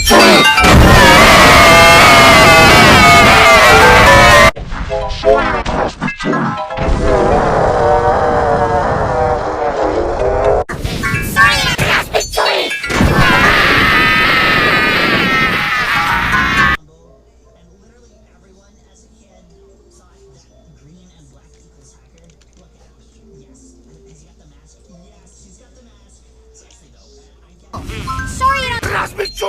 Sorry, Lass mich zu!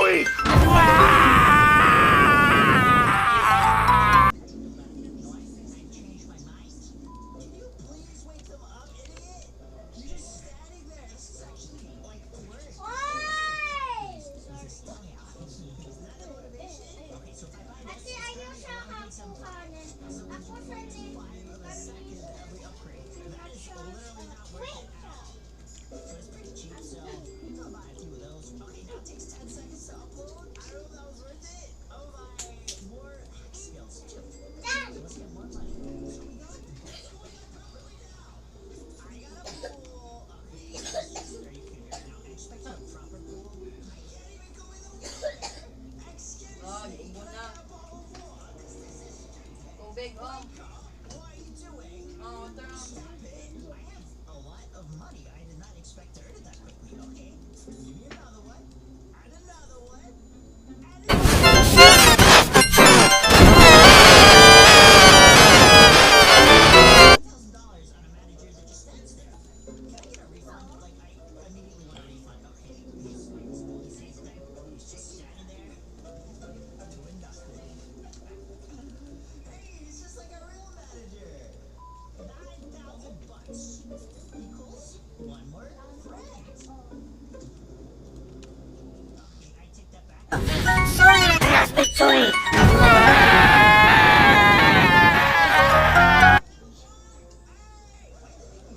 Big oh, turn on. A lot of money. I did not expect to earn it that quickly. Okay, give me another one. And another one. $1,000 on a manager that just stands there. Can I get a refund? Like, I immediately want a refund. Okay, he's just standing there doing nothing. Hey, he's just like a real manager. $9,000 equals one more friend. Okay, I take that back. Sorry, lass mich zu!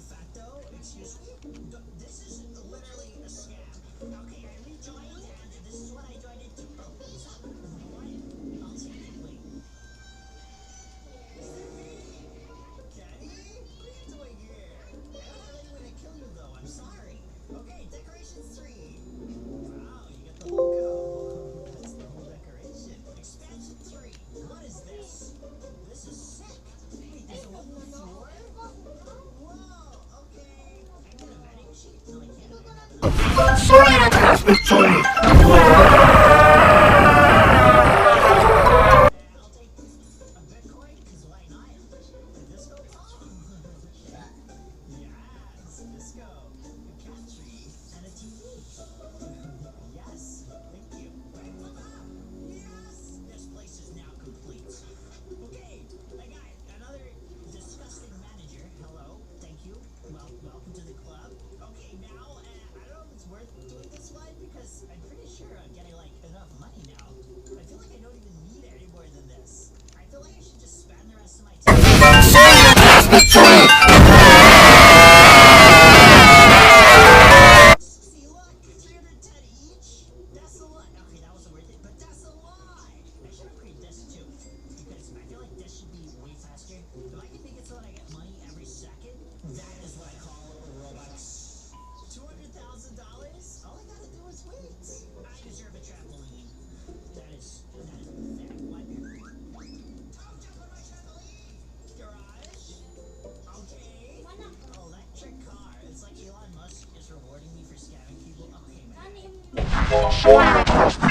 Facto, excuse me. This is literally a scam. Okay, I rejoined, and this is what I joined into. Oh, what's up? You know what? I'll take it. Wait. Daddy? What are you doing here? I'm not ready way to kill you, though. I'm sorry. Okay, decorations 3. Wow, you got the logo. That's the whole decoration. Expansion 3. What is this? This is sick. Hey, there's a wooden floor? Whoa, okay. I get a vending machine? No, I can't. Sorry, lass mich zu! I'll take a Bitcoin, because why not? A disco ball? Yes, disco. A cat tree. And a TV. Yes, thank you. Yes! This place is now complete. Okay, I got another disgusting manager. Hello, thank you. Welcome to the club. Okay, now, I don't know if it's worth doing this one, because I'm pretty sure I'm getting, like, enough money now. I feel like I don't even need any more than this. I feel like I should just spend the rest of my time. See, look, 310 each. That's a lot. Okay, that wasn't worth it, but that's a lot. I should upgrade this too, because I feel like this should be way faster. If I can make it so that I get money every second, that is what I call Robux. $200,000? All I gotta do is wait. I deserve a trampoline. That is fair. What? Don't jump on my trampoline! Garage? Okay. Electric car. It's like Elon Musk is rewarding me for scamming people. Okay, man. Sorry, lass mich